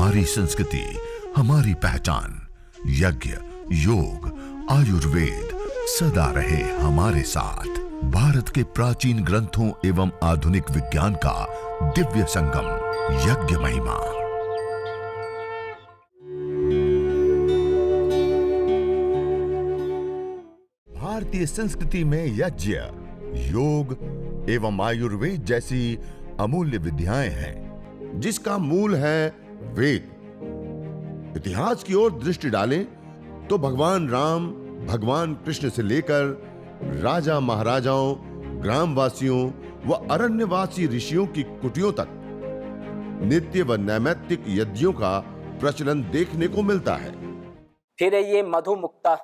हमारी संस्कृति, हमारी पहचान। यज्ञ, योग, आयुर्वेद सदा रहे हमारे साथ। भारत के प्राचीन ग्रंथों एवं आधुनिक विज्ञान का दिव्य संगम, यज्ञ महिमा। भारतीय संस्कृति में यज्ञ, योग एवं आयुर्वेद जैसी अमूल्य विद्याएं हैं, जिसका मूल है वेद। इतिहास की ओर दृष्टि डालें तो भगवान राम, भगवान कृष्ण से लेकर राजा महाराजाओं, ग्रामवासियों व अरण्यवासी ऋषियों की कुटियों तक नित्य व नैमित्तिक यज्ञों का प्रचलन देखने को मिलता है। फिर ये मधुमुक्ता।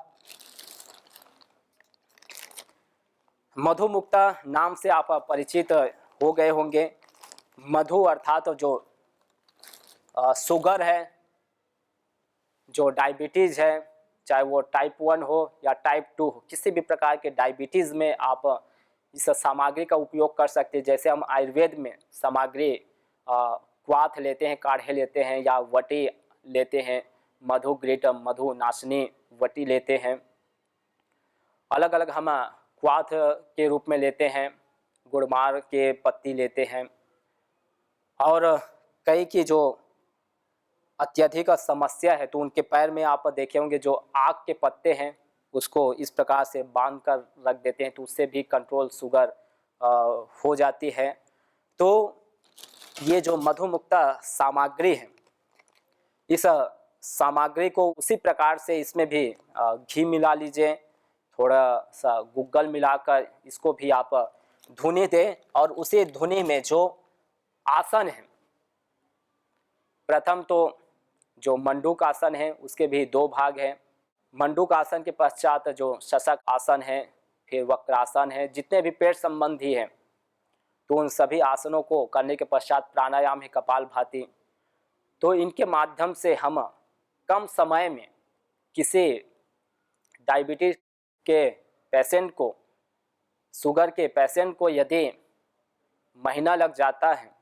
मधुमुक्ता नाम से आप परिचित हो गए होंगे। मधु अर्थात जो शुगर है, जो डायबिटीज़ है, चाहे वो टाइप 1 हो या टाइप 2 हो, किसी भी प्रकार के डायबिटीज़ में आप इस सामग्री का उपयोग कर सकते हैं। जैसे हम आयुर्वेद में सामग्री क्वाथ लेते हैं, काढ़े लेते हैं या वटी लेते हैं, मधु ग्रेट, मधु नाशनी वटी लेते हैं। अलग अलग हम क्वाथ के रूप में लेते हैं, गुड़मार के पत्ती लेते हैं। और कई की जो अत्यधिक समस्या है तो उनके पैर में आप देखे होंगे जो आक के पत्ते हैं उसको इस प्रकार से बांध कर रख देते हैं, तो उससे भी कंट्रोल शुगर हो जाती है। तो ये जो मधुमुक्ता सामग्री है, इस सामग्री को उसी प्रकार से इसमें भी घी मिला लीजिए, थोड़ा सा गुग्गल मिलाकर इसको भी आप धुनी दें। और उसी धुनी में जो आसन है, प्रथम तो जो मंडूक आसन है उसके भी 2 भाग हैं। मंडूक आसन के पश्चात जो शशक आसन है, फिर वक्रासन है, जितने भी पेट संबंधी हैं तो उन सभी आसनों को करने के पश्चात प्राणायाम है कपालभाति। तो इनके माध्यम से हम कम समय में किसी डायबिटीज के पेशेंट को, शुगर के पेशेंट को यदि महीना लग जाता है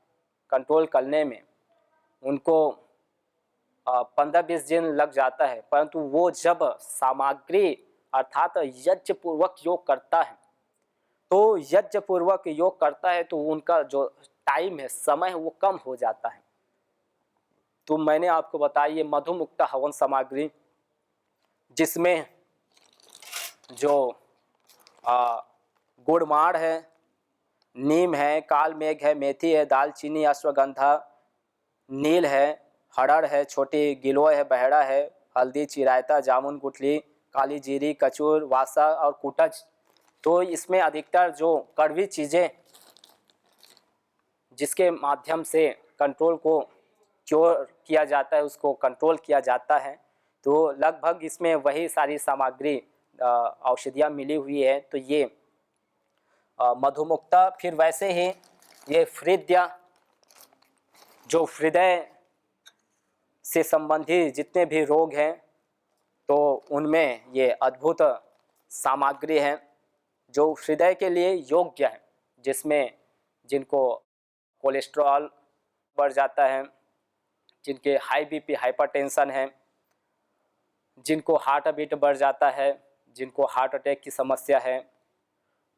कंट्रोल करने में, उनको 15-20 दिन लग जाता है, परंतु वो जब सामग्री अर्थात यज्ञ पूर्वक योग करता है, तो यज्ञ पूर्वक योग करता है तो उनका जो टाइम है, समय है, वो कम हो जाता है। तो मैंने आपको बताया ये मधुमुक्ता हवन सामग्री, जिसमें जो गुड़माड़ है, नीम है, काल मेघ है, मेथी है, दालचीनी, अश्वगंधा, नील है, हड़ड़ है, छोटी गिलोय है, बहेड़ा है, हल्दी, चिरायता, जामुन, गुठली, काली जीरी, कचूर, वासा और कुटज। तो इसमें अधिकतर जो कड़वी चीज़ें जिसके माध्यम से कंट्रोल को क्योर किया जाता है, उसको कंट्रोल किया जाता है। तो लगभग इसमें वही सारी सामग्री औषधियाँ मिली हुई है। तो ये मधुमुक्ता। फिर वैसे ही ये फ्रिद्या, जो हृदय से संबंधी जितने भी रोग हैं तो उनमें ये अद्भुत सामग्री है जो हृदय के लिए योग्य है, जिसमें जिनको कोलेस्ट्रॉल बढ़ जाता है, जिनके हाई बीपी, हाइपरटेंशन है, जिनको हार्ट बीट बढ़ जाता है, जिनको हार्ट अटैक की समस्या है,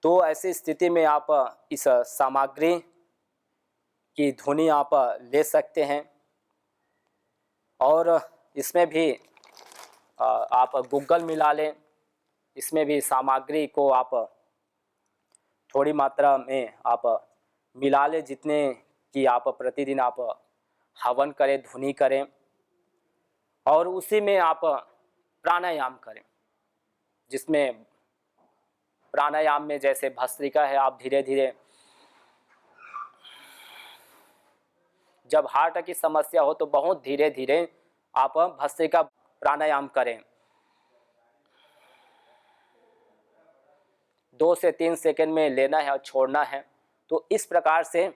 तो ऐसी स्थिति में आप इस सामग्री की धुनी आप ले सकते हैं। और इसमें भी आप गुग्गल मिला लें, इसमें भी सामग्री को आप थोड़ी मात्रा में आप मिला लें, जितने कि आप प्रतिदिन आप हवन करें, धुनी करें, और उसी में आप प्राणायाम करें, जिसमें प्राणायाम में जैसे भस्त्रिका है, आप धीरे धीरे, जब हार्ट की समस्या हो तो बहुत धीरे धीरे आप भस्त्रिका प्राणायाम करें। 2 से 3 सेकंड में लेना है और छोड़ना है। तो इस प्रकार से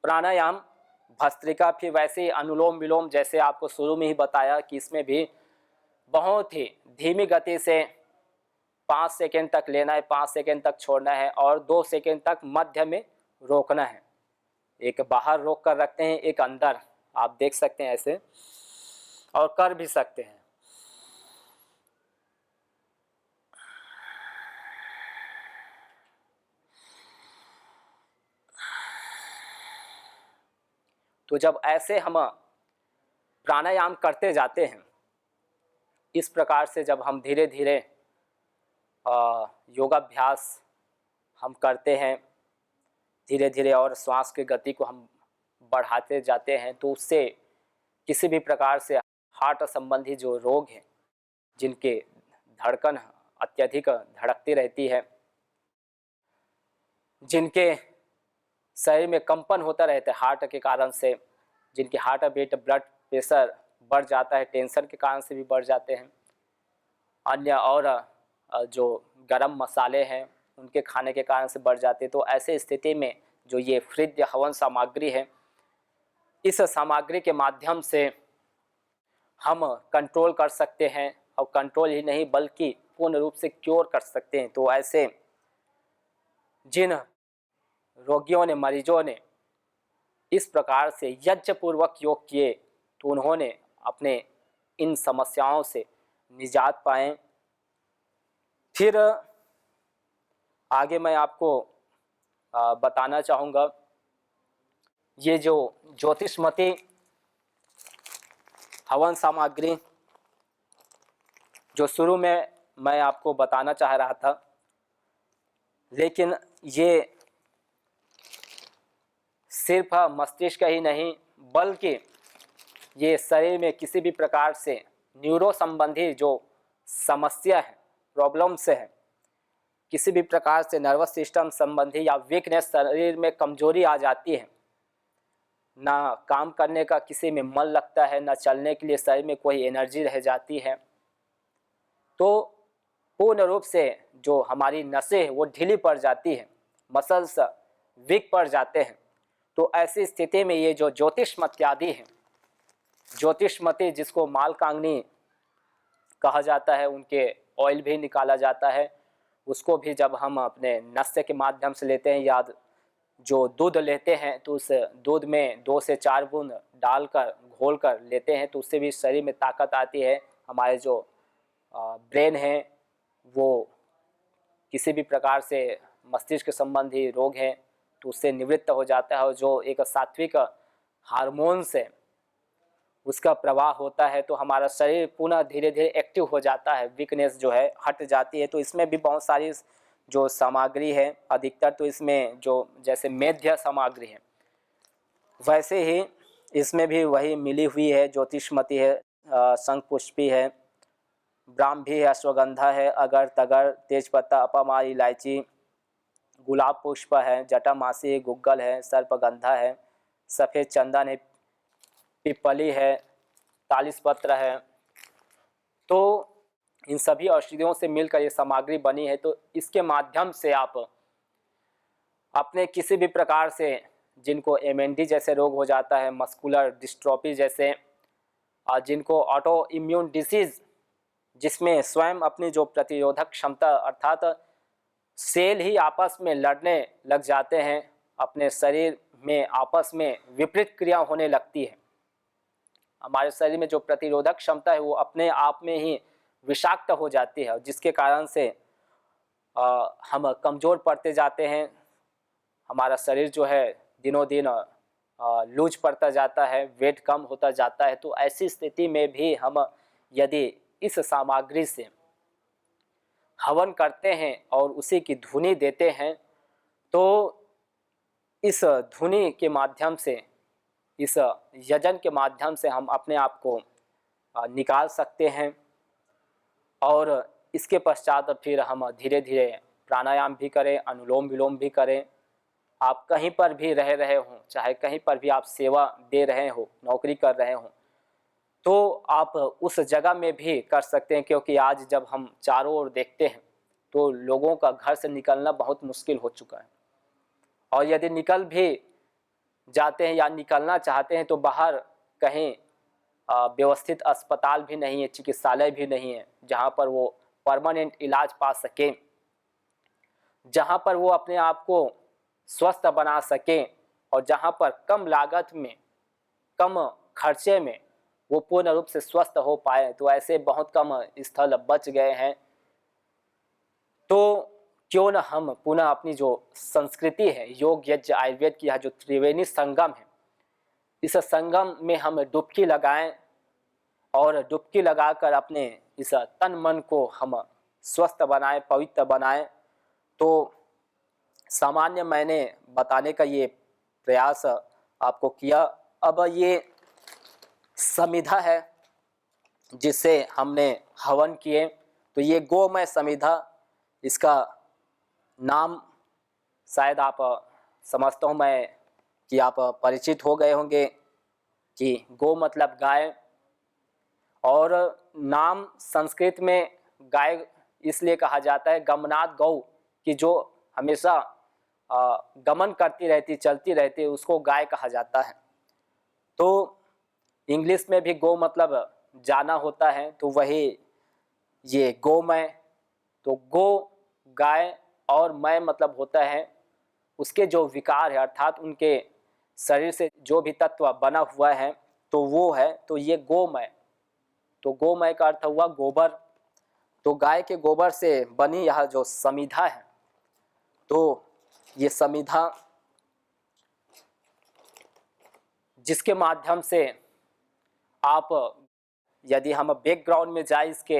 प्राणायाम, भस्त्रिका, फिर वैसे ही अनुलोम विलोम, जैसे आपको शुरू में ही बताया कि इसमें भी बहुत ही धीमी गति से 5 सेकंड तक लेना है, 5 सेकंड तक छोड़ना है और 2 सेकंड तक मध्य में रोकना है। एक बाहर रोक कर रखते हैं, एक अंदर आप देख सकते हैं ऐसे, और कर भी सकते हैं। तो जब ऐसे हम प्राणायाम करते जाते हैं, इस प्रकार से जब हम धीरे धीरे योगाभ्यास हम करते हैं धीरे धीरे और श्वास की गति को हम बढ़ाते जाते हैं, तो उससे किसी भी प्रकार से हार्ट संबंधी जो रोग हैं, जिनके धड़कन अत्यधिक धड़कती रहती है, जिनके शरीर में कंपन होता रहता है हार्ट के कारण से, जिनकी हार्ट बीट ब्लड प्रेशर बढ़ जाता है, टेंशन के कारण से भी बढ़ जाते हैं, अन्य और जो गरम मसाले हैं उनके खाने के कारण से बढ़ जाते हैं। तो ऐसे स्थिति में जो ये फ्रिज हवन सामग्री है, इस सामग्री के माध्यम से हम कंट्रोल कर सकते हैं, और कंट्रोल ही नहीं बल्कि पूर्ण रूप से क्योर कर सकते हैं। तो ऐसे जिन रोगियों ने, मरीजों ने इस प्रकार से यज्ञपूर्वक योग किए, तो उन्होंने अपने इन समस्याओं से निजात पाए। फिर आगे मैं आपको बताना चाहूँगा, ये जो ज्योतिषमती हवन सामग्री जो शुरू में मैं आपको बताना चाह रहा था, लेकिन ये सिर्फ मस्तिष्क ही नहीं बल्कि ये शरीर में किसी भी प्रकार से न्यूरो संबंधी जो समस्या है, प्रॉब्लम्स है, किसी भी प्रकार से नर्वस सिस्टम संबंधी या वीकनेस, शरीर में कमजोरी आ जाती है, ना काम करने का किसी में मन लगता है, ना चलने के लिए शरीर में कोई एनर्जी रह जाती है, तो पूर्ण रूप से जो हमारी नसें वो ढीली पड़ जाती है, मसल्स वीक पड़ जाते हैं। तो ऐसी स्थिति में ये जो ज्योतिषमत्यादि है, ज्योतिषमती जिसको मालकांगनी कहा जाता है, उनके ऑयल भी निकाला जाता है, उसको भी जब हम अपने नस्य के माध्यम से लेते हैं या जो दूध लेते हैं, तो उस दूध में 2 से 4 बूंद डालकर घोल कर लेते हैं, तो उससे भी शरीर में ताकत आती है। हमारे जो ब्रेन है वो किसी भी प्रकार से मस्तिष्क संबंधी रोग हैं तो उससे निवृत्त हो जाता है, और जो एक सात्विक हार्मोन्स है उसका प्रवाह होता है, तो हमारा शरीर पुनः धीरे धीरे एक्टिव हो जाता है, वीकनेस जो है हट जाती है। तो इसमें भी बहुत सारी जो सामग्री है, अधिकतर तो इसमें जो जैसे मेध्य सामग्री है, वैसे ही इसमें भी वही मिली हुई है। ज्योतिषमती है, शंखपुष्पी है, ब्राह्मी है, अश्वगंधा है, अगर तगर, तेजपत्ता, अपामा, इलायची, गुलाब पुष्प है, जटामासी, गुग्गल है, सर्पगंधा है, सफ़ेद चंदन है, पिपली है, तालिस पत्र है। तो इन सभी औषधियों से मिलकर ये सामग्री बनी है। तो इसके माध्यम से आप अपने किसी भी प्रकार से, जिनको एमएनडी जैसे रोग हो जाता है, मस्कुलर डिस्ट्रोफी जैसे, जिनको ऑटो इम्यून डिसीज़ जिसमें स्वयं अपनी जो प्रतिरोधक क्षमता अर्थात सेल ही आपस में लड़ने लग जाते हैं, अपने शरीर में आपस में विपरीत क्रिया होने लगती है, हमारे शरीर में जो प्रतिरोधक क्षमता है वो अपने आप में ही विषाक्त हो जाती है, जिसके कारण से हम कमज़ोर पड़ते जाते हैं। हमारा शरीर जो है दिनों दिन लूज पड़ता जाता है, वेट कम होता जाता है। तो ऐसी स्थिति में भी हम यदि इस सामग्री से हवन करते हैं और उसी की धुनी देते हैं, तो इस धुनी के माध्यम से, इस यजन के माध्यम से हम अपने आप को निकाल सकते हैं। और इसके पश्चात फिर हम धीरे धीरे प्राणायाम भी करें, अनुलोम विलोम भी करें। आप कहीं पर भी रह रहे हों, चाहे कहीं पर भी आप सेवा दे रहे हो, नौकरी कर रहे हों, तो आप उस जगह में भी कर सकते हैं। क्योंकि आज जब हम चारों ओर देखते हैं तो लोगों का घर से निकलना बहुत मुश्किल हो चुका है, और यदि निकल भी जाते हैं या निकलना चाहते हैं तो बाहर कहीं व्यवस्थित अस्पताल भी नहीं है, चिकित्सालय भी नहीं है जहाँ पर वो परमानेंट इलाज पा सकें, जहाँ पर वो अपने आप को स्वस्थ बना सकें, और जहाँ पर कम लागत में, कम खर्चे में वो पूर्ण रूप से स्वस्थ हो पाए, तो ऐसे बहुत कम स्थल बच गए हैं। तो क्यों न हम पुनः अपनी जो संस्कृति है, योग यज्ञ आयुर्वेद की यह जो त्रिवेणी संगम है, इस संगम में हम डुबकी लगाएं और डुबकी लगाकर अपने इस तन मन को हम स्वस्थ बनाएं, पवित्र बनाएं। तो सामान्य मैंने बताने का ये प्रयास आपको किया। अब ये समिधा है जिसे हमने हवन किए, तो ये गोमय समिधा, इसका नाम शायद आप समझता हूँ मैं कि आप परिचित हो गए होंगे कि गो मतलब गाय, और नाम संस्कृत में गाय इसलिए कहा जाता है गमनात गौ, कि जो हमेशा गमन करती रहती, चलती रहती है, उसको गाय कहा जाता है। तो इंग्लिश में भी गो मतलब जाना होता है, तो वही ये गोमय। तो गो गाय और मय मतलब होता है उसके जो विकार है, अर्थात उनके शरीर से जो भी तत्व बना हुआ है तो वो है, तो ये गोमय। तो गोमय का अर्थ हुआ गोबर। तो गाय के गोबर से बनी यह जो समिधा है, तो ये समिधा जिसके माध्यम से आप, यदि हम बैकग्राउंड में जाए इसके,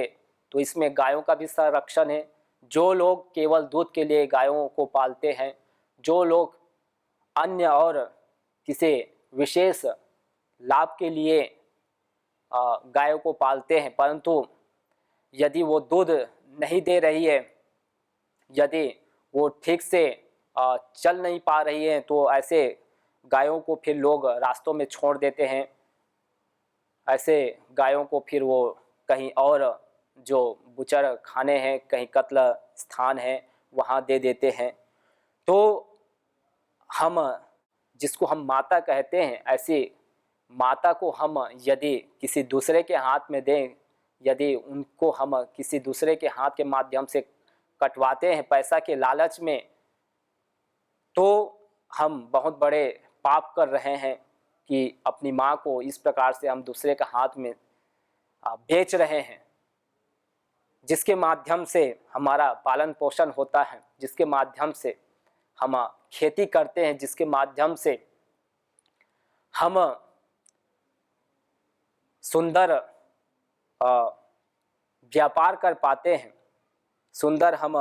तो इसमें गायों का भी संरक्षण है। जो लोग केवल दूध के लिए गायों को पालते हैं, जो लोग अन्य और किसी विशेष लाभ के लिए गायों को पालते हैं, परंतु यदि वो दूध नहीं दे रही है, यदि वो ठीक से चल नहीं पा रही है, तो ऐसे गायों को फिर लोग रास्तों में छोड़ देते हैं। ऐसे गायों को फिर वो कहीं और जो बुचर खाने हैं, कहीं कत्ल स्थान है, वहाँ दे देते हैं। तो हम जिसको हम माता कहते हैं, ऐसी माता को हम यदि किसी दूसरे के हाथ में दें, यदि उनको हम किसी दूसरे के हाथ के माध्यम से कटवाते हैं पैसा के लालच में, तो हम बहुत बड़े पाप कर रहे हैं कि अपनी माँ को इस प्रकार से हम दूसरे के हाथ में बेच रहे हैं, जिसके माध्यम से हमारा पालन पोषण होता है, जिसके माध्यम से हम खेती करते हैं, जिसके माध्यम से हम सुंदर व्यापार कर पाते हैं, सुंदर हम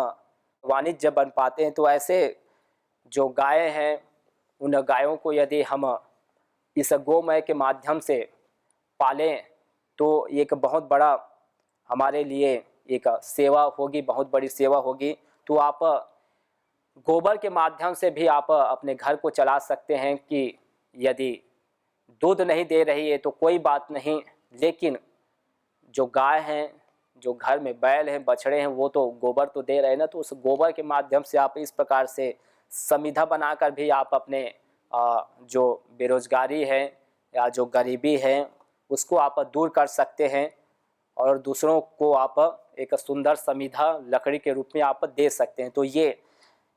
वाणिज्य बन पाते हैं। तो ऐसे जो गाय हैं, उन गायों को यदि हम इस गोमय के माध्यम से पालें, तो एक बहुत बड़ा हमारे लिए एक सेवा होगी, बहुत बड़ी सेवा होगी। तो आप गोबर के माध्यम से भी आप अपने घर को चला सकते हैं कि यदि दूध नहीं दे रही है तो कोई बात नहीं, लेकिन जो गाय हैं, जो घर में बैल हैं, बछड़े हैं, वो तो गोबर तो दे रहे हैं ना, तो उस गोबर के माध्यम से आप इस प्रकार से समिधा बनाकर भी आप अपने जो बेरोजगारी है या जो गरीबी है उसको आप दूर कर सकते हैं, और दूसरों को आप एक सुंदर समिधा लकड़ी के रूप में आप दे सकते हैं। तो ये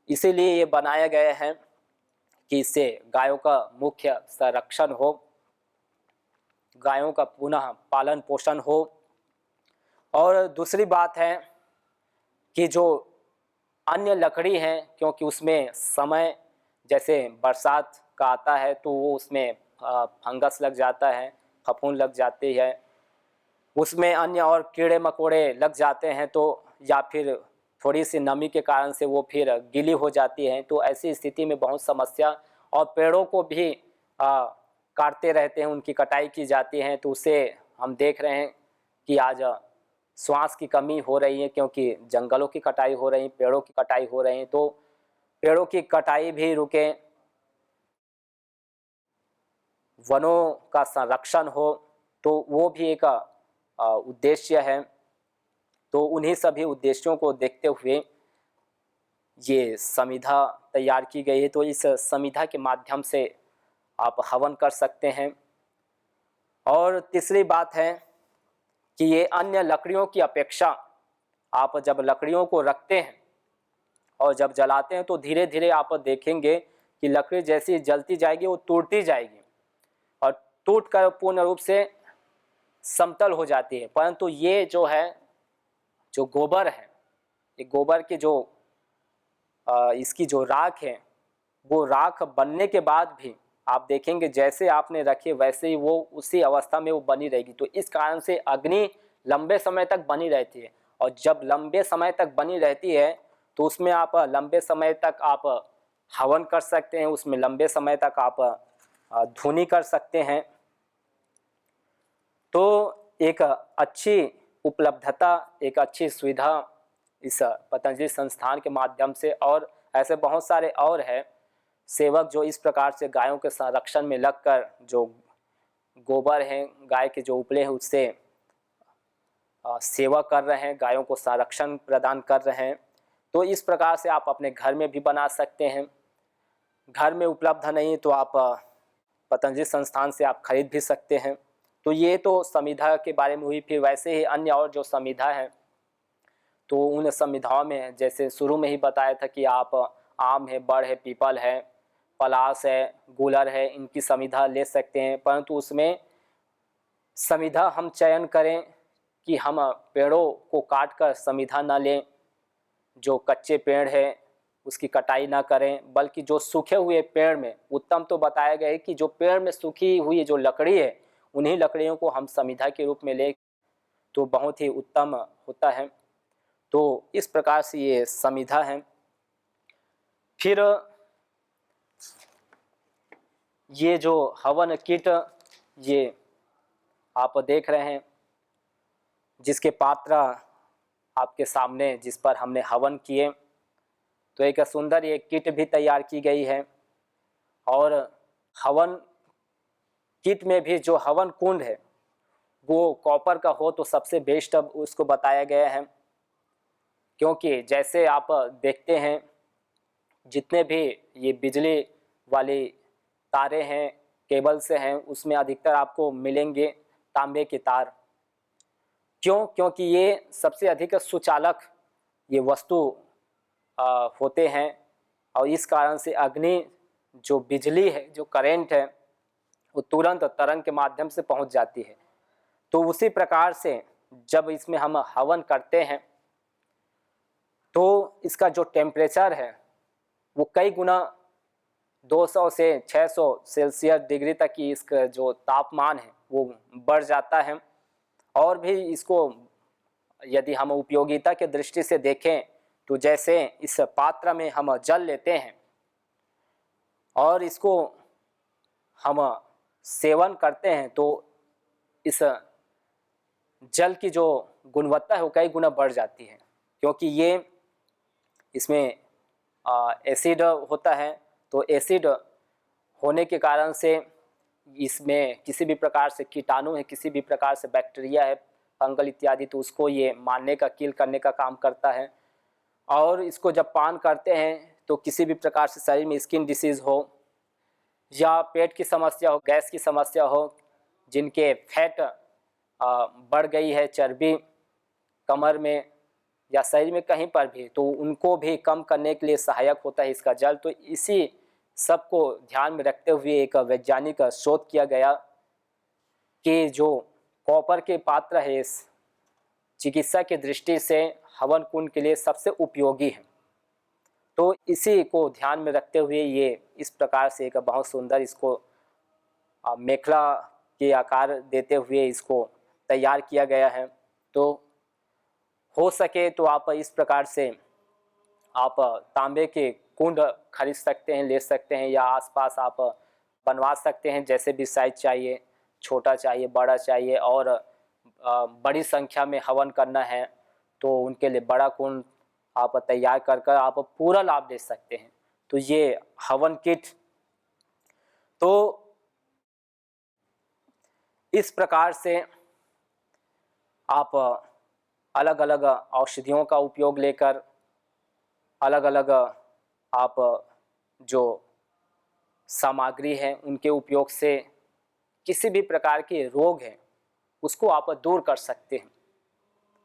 इसीलिए ये बनाया गया है कि इससे गायों का मुख्य संरक्षण हो, गायों का पुनः पालन पोषण हो। और दूसरी बात है कि जो अन्य लकड़ी है, क्योंकि उसमें समय जैसे बरसात का आता है तो वो उसमें फंगस लग जाता है, फफूंद लग जाती है, उसमें अन्य और कीड़े मकोड़े लग जाते हैं, तो या फिर थोड़ी सी नमी के कारण से वो फिर गीली हो जाती है। तो ऐसी स्थिति में बहुत समस्या, और पेड़ों को भी काटते रहते हैं, उनकी कटाई की जाती है। तो उससे हम देख रहे हैं कि आज श्वास की कमी हो रही है, क्योंकि जंगलों की कटाई हो रही है, पेड़ों की कटाई हो रही है। तो पेड़ों की कटाई भी रुके, वनों का संरक्षण हो, तो वो भी एक उद्देश्य है। तो उन्हीं सभी उद्देश्यों को देखते हुए ये समिधा तैयार की गई है। तो इस समिधा के माध्यम से आप हवन कर सकते हैं। और तीसरी बात है कि ये अन्य लकड़ियों की अपेक्षा, आप जब लकड़ियों को रखते हैं और जब जलाते हैं तो धीरे धीरे आप देखेंगे कि लकड़ी जैसी जलती जाएगी वो टूटती जाएगी, और टूटकर पूर्ण रूप से समतल हो जाती है। परंतु ये जो है, जो गोबर है, ये गोबर की जो इसकी जो राख है, वो राख बनने के बाद भी आप देखेंगे जैसे आपने रखे वैसे ही वो उसी अवस्था में वो बनी रहेगी। तो इस कारण से अग्नि लंबे समय तक बनी रहती है, और जब लंबे समय तक बनी रहती है तो उसमें आप लंबे समय तक आप हवन कर सकते हैं, उसमें लंबे समय तक आप धुनी कर सकते हैं। तो एक अच्छी उपलब्धता, एक अच्छी सुविधा इस पतंजलि संस्थान के माध्यम से, और ऐसे बहुत सारे और हैं सेवक जो इस प्रकार से गायों के संरक्षण में लगकर जो गोबर हैं, गाय के जो उपले हैं, उससे सेवा कर रहे हैं, गायों को संरक्षण प्रदान कर रहे हैं। तो इस प्रकार से आप अपने घर में भी बना सकते हैं। घर में उपलब्ध नहीं तो आप पतंजलि संस्थान से आप खरीद भी सकते हैं। तो ये तो संविधा के बारे में हुई। फिर वैसे ही अन्य और जो संविधा है, तो उन संविधाओं में जैसे शुरू में ही बताया था कि आप आम है, बड़ है, पीपल है, पलास है, गूलर है, इनकी संविधा ले सकते हैं। परंतु उसमें संविधा हम चयन करें कि हम पेड़ों को काट कर संविधा न लें, जो कच्चे पेड़ है उसकी कटाई ना करें, बल्कि जो सूखे हुए पेड़ में उत्तम तो बताया गया है कि जो पेड़ में सूखी हुई जो लकड़ी है, उन्हीं लकड़ियों को हम संविधा के रूप में ले तो बहुत ही उत्तम होता है। तो इस प्रकार से ये संविधा है। फिर ये जो हवन किट, ये आप देख रहे हैं, जिसके पात्र आपके सामने, जिस पर हमने हवन किए, तो एक सुंदर ये किट भी तैयार की गई है। और हवन किट में भी जो हवन कुंड है वो कॉपर का हो तो सबसे बेस्ट अब उसको बताया गया है, क्योंकि जैसे आप देखते हैं जितने भी ये बिजली वाली तारे हैं, केबल से हैं, उसमें अधिकतर आपको मिलेंगे तांबे के तार। क्यों? क्योंकि ये सबसे अधिक सुचालक ये वस्तु होते हैं, और इस कारण से अग्नि जो बिजली है, जो करंट है, वो तुरंत तरंग के माध्यम से पहुंच जाती है। तो उसी प्रकार से जब इसमें हम हवन करते हैं तो इसका जो टेम्परेचर है वो कई गुना 200 से 600 सेल्सियस डिग्री तक की इसका जो तापमान है वो बढ़ जाता है। और भी इसको यदि हम उपयोगिता के दृष्टि से देखें तो जैसे इस पात्र में हम जल लेते हैं और इसको हम सेवन करते हैं तो इस जल की जो गुणवत्ता है वो कई गुना बढ़ जाती है, क्योंकि ये इसमें एसिड होता है। तो एसिड होने के कारण से इसमें किसी भी प्रकार से कीटाणु है, किसी भी प्रकार से बैक्टीरिया है, फंगल इत्यादि, तो उसको ये मारने का, किल करने का काम करता है। और इसको जब पान करते हैं तो किसी भी प्रकार से शरीर में स्किन डिसीज़ हो या पेट की समस्या हो, गैस की समस्या हो, जिनके फैट बढ़ गई है, चर्बी कमर में या शरीर में कहीं पर भी, तो उनको भी कम करने के लिए सहायक होता है इसका जल। तो इसी सबको ध्यान में रखते हुए एक वैज्ञानिक शोध किया गया कि जो कॉपर के पात्र है इस चिकित्सा की दृष्टि से हवन कुंड के लिए सबसे उपयोगी है। तो इसी को ध्यान में रखते हुए ये इस प्रकार से एक बहुत सुंदर इसको मेखला के आकार देते हुए इसको तैयार किया गया है। तो हो सके तो आप इस प्रकार से आप तांबे के कुंड खरीद सकते हैं, ले सकते हैं, या आसपास आप बनवा सकते हैं, जैसे भी साइज चाहिए, छोटा चाहिए, बड़ा चाहिए, और बड़ी संख्या में हवन करना है तो उनके लिए बड़ा कुंड आप तैयार कर कर आप पूरा लाभ ले सकते हैं। तो ये हवन किट, तो इस प्रकार से आप अलग अलग औषधियों का उपयोग लेकर, अलग अलग आप जो सामग्री है उनके उपयोग से किसी भी प्रकार के रोग हैं उसको आप दूर कर सकते हैं।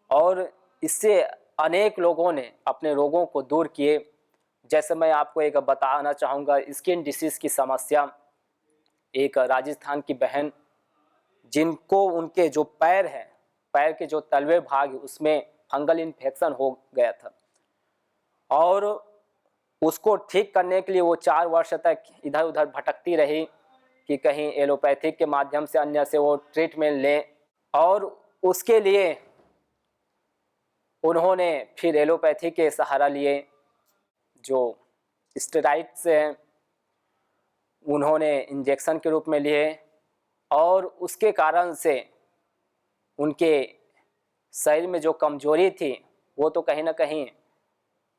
और इससे अनेक लोगों ने अपने रोगों को दूर किए। जैसे मैं आपको एक बताना चाहूँगा, स्किन डिसीज़ की समस्या, एक राजस्थान की बहन जिनको उनके जो पैर हैं, पैर के जो तलवे भाग है, उसमें फंगल इन्फेक्शन हो गया था और उसको ठीक करने के लिए वो 4 वर्ष तक इधर उधर भटकती रही कि कहीं एलोपैथिक के माध्यम से अन्य से वो ट्रीटमेंट लें और उसके लिए उन्होंने फिर एलोपैथी के सहारा लिए। जो स्टेरॉइड्स हैं उन्होंने इंजेक्शन के रूप में लिए और उसके कारण से उनके शरीर में जो कमजोरी थी वो तो कहीं ना कहीं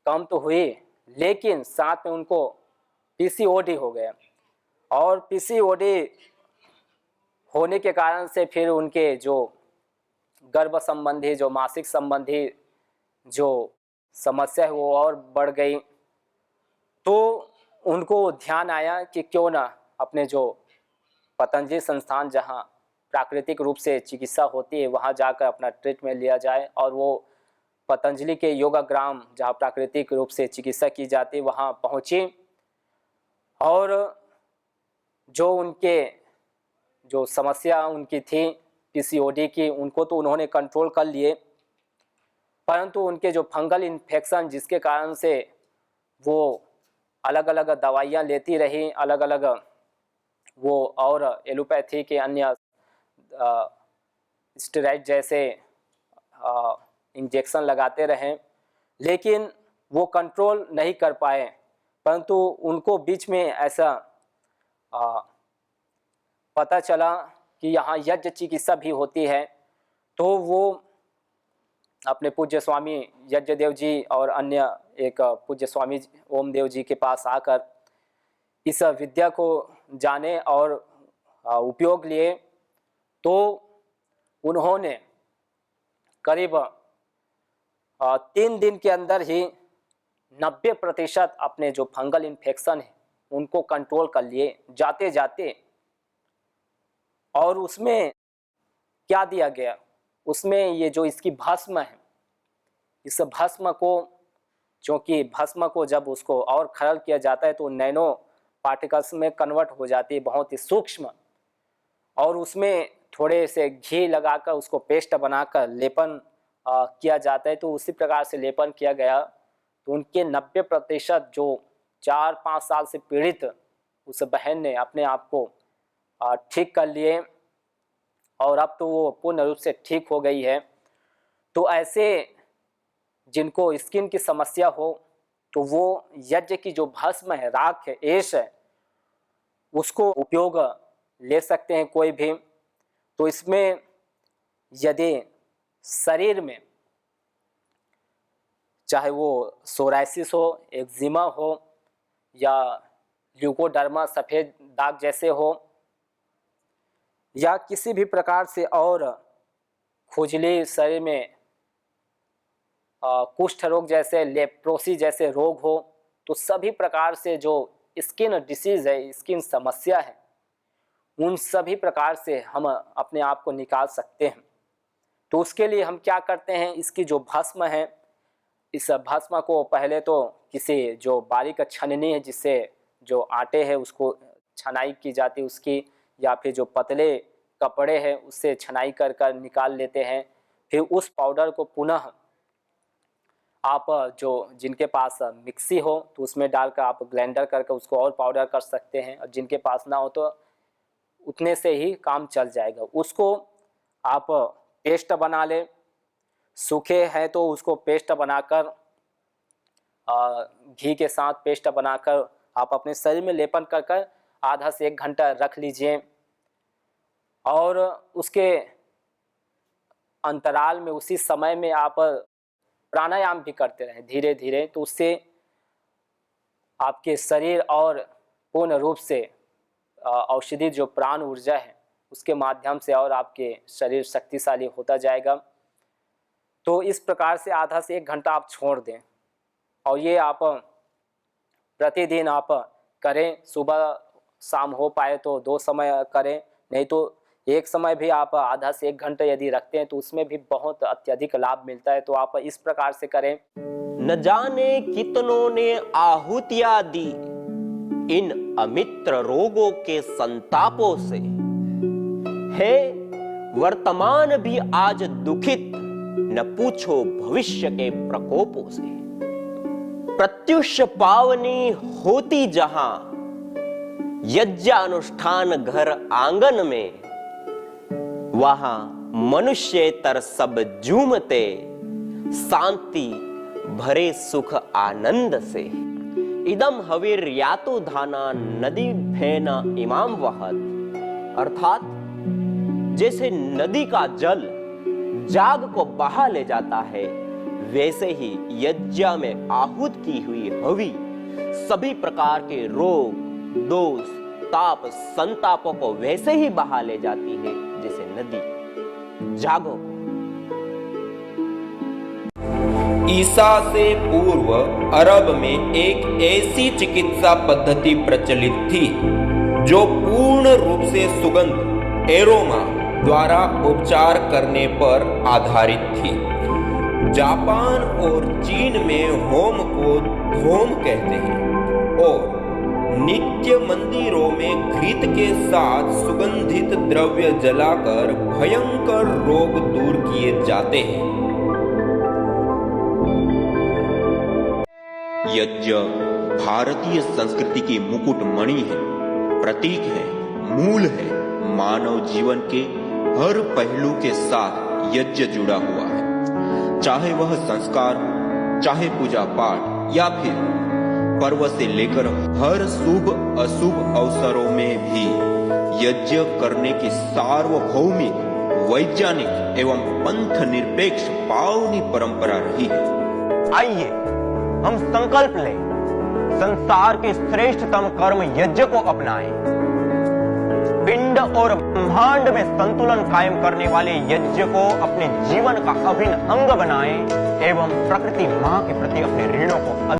कम तो हुई, लेकिन साथ में उनको पीसीओडी हो गया और पीसीओडी होने के कारण से फिर उनके जो गर्भ संबंधी, जो मासिक संबंधी जो समस्या है वो और बढ़ गई। तो उनको ध्यान आया कि क्यों ना अपने जो पतंजलि संस्थान जहाँ प्राकृतिक रूप से चिकित्सा होती है वहाँ जाकर अपना ट्रीटमेंट लिया जाए और वो पतंजलि के योगाग्राम जहाँ प्राकृतिक रूप से चिकित्सा की जाती वहाँ पहुँची और जो उनके जो समस्या उनकी थी पीसीओडी की, उनको तो उन्होंने कंट्रोल कर लिए, परंतु उनके जो फंगल इन्फेक्शन जिसके कारण से वो अलग अलग दवाइयाँ लेती रही, अलग अलग वो और एलोपैथी के अन्य स्टेरॉइड जैसे इंजेक्शन लगाते रहें, लेकिन वो कंट्रोल नहीं कर पाए। परंतु उनको बीच में ऐसा पता चला कि यहाँ यज्ञ चिकित्सा भी होती है, तो वो अपने पूज्य स्वामी यज्ञदेव जी और अन्य एक पूज्य स्वामी ओमदेव जी के पास आकर इस विद्या को जाने और उपयोग लिए। तो उन्होंने करीब 3 दिन के अंदर ही 90% अपने जो फंगल इन्फेक्शन है उनको कंट्रोल कर लिए जाते जाते। और उसमें क्या दिया गया, उसमें ये जो इसकी भस्म है, इस भस्म को, क्योंकि भस्म को जब उसको और खरल किया जाता है तो नैनो पार्टिकल्स में कन्वर्ट हो जाती है, बहुत ही सूक्ष्म, और उसमें थोड़े से घी लगाकर उसको पेस्ट बनाकर लेपन किया जाता है। तो उसी प्रकार से लेपन किया गया तो उनके 90% जो 4-5 साल से पीड़ित उस बहन ने अपने आप को ठीक कर लिए और अब तो वो पूर्ण रूप से ठीक हो गई है। तो ऐसे जिनको स्किन की समस्या हो तो वो यज्ञ की जो भस्म है, राख है, एश है, उसको उपयोग ले सकते हैं कोई भी। तो इसमें यदि शरीर में चाहे वो सोराइसिस हो, एक्जिमा हो या ल्यूकोडर्मा सफ़ेद दाग जैसे हो या किसी भी प्रकार से और खुजली शरीर में कुष्ठ रोग जैसे, लेप्रोसी जैसे रोग हो, तो सभी प्रकार से जो स्किन डिसीज़ है, स्किन समस्या है, उन सभी प्रकार से हम अपने आप को निकाल सकते हैं। तो उसके लिए हम क्या करते हैं, इसकी जो भस्म है, इस भस्म को पहले तो किसी जो बारीक छननी है जिससे जो आटे है उसको छनाई की जाती है उसकी, या फिर जो पतले कपड़े हैं उससे छनाई कर कर निकाल लेते हैं। फिर उस पाउडर को पुनः आप जो जिनके पास मिक्सी हो तो उसमें डालकर आप ग्राइंडर करके उसको और पाउडर कर सकते हैं, और जिनके पास ना हो तो उतने से ही काम चल जाएगा। उसको आप पेस्ट बना लें, सूखे हैं तो उसको पेस्ट बनाकर घी के साथ पेस्ट बनाकर आप अपने शरीर में लेपन कर कर आधा से 1 घंटा रख लीजिए, और उसके अंतराल में उसी समय में आप प्राणायाम भी करते रहें धीरे धीरे। तो उससे आपके शरीर और पूर्ण रूप से औषधि जो प्राण ऊर्जा है उसके माध्यम से और आपके शरीर शक्तिशाली होता जाएगा। तो इस प्रकार से आधा से 1 घंटा आप छोड़ दें, और ये आप प्रतिदिन आप करें। सुबह शाम हो पाए तो 2 समय करें, नहीं तो एक समय भी आप आधा से 1 घंटा यदि रखते हैं तो उसमें भी बहुत अत्यधिक लाभ मिलता है। तो आप इस प्रकार से करें। न जाने कितनों ने आहुतियां दी इन अमित्र रोगों के संतापों से, हे वर्तमान भी आज दुखित, न पूछो भविष्य के प्रकोपों से। प्रत्युष पावनी होती जहां, यज्ञानुष्ठान घर आंगन में, वहां मनुष्येतर सब झूमते, शांति भरे सुख आनंद से। इदम हवीर यातो धाना नदी फेना इमाम वहत, अर्थात जैसे नदी का जल जाग को बहा ले जाता है, वैसे ही यज्ञ में आहूत की हुई हवि सभी प्रकार के रोग, दोष, ताप, संतापों को वैसे ही बहा ले जाती है जैसे नदी जागो को। ईसा से पूर्व अरब में एक ऐसी चिकित्सा पद्धति प्रचलित थी जो पूर्ण रूप से सुगंध एरोमा द्वारा उपचार करने पर आधारित थी। जापान और चीन में होम को धोम कहते हैं और नित्य मंदिरों में घृत के साथ सुगंधित द्रव्य जलाकर भयंकर रोग दूर किए जाते हैं। यज्ञ भारतीय संस्कृति की मुकुटमणि है, प्रतीक है, मूल है। मानव जीवन के हर पहलू के साथ यज्ञ जुड़ा हुआ है, चाहे वह संस्कार, चाहे पूजा पाठ या फिर पर्व से लेकर हर शुभ अशुभ अवसरों में भी यज्ञ करने की सार्वभौमिक, वैज्ञानिक एवं पंथ निरपेक्ष पावनी परंपरा रही है। आइए हम संकल्प लें, संसार के श्रेष्ठतम कर्म यज्ञ को अपनाएं। पिंड और ब्रह्मांड में संतुलन कायम करने वाले यज्ञ को अपने जीवन का अभिन्न अंग बनाएं एवं प्रकृति मां के प्रति अपने ऋणों को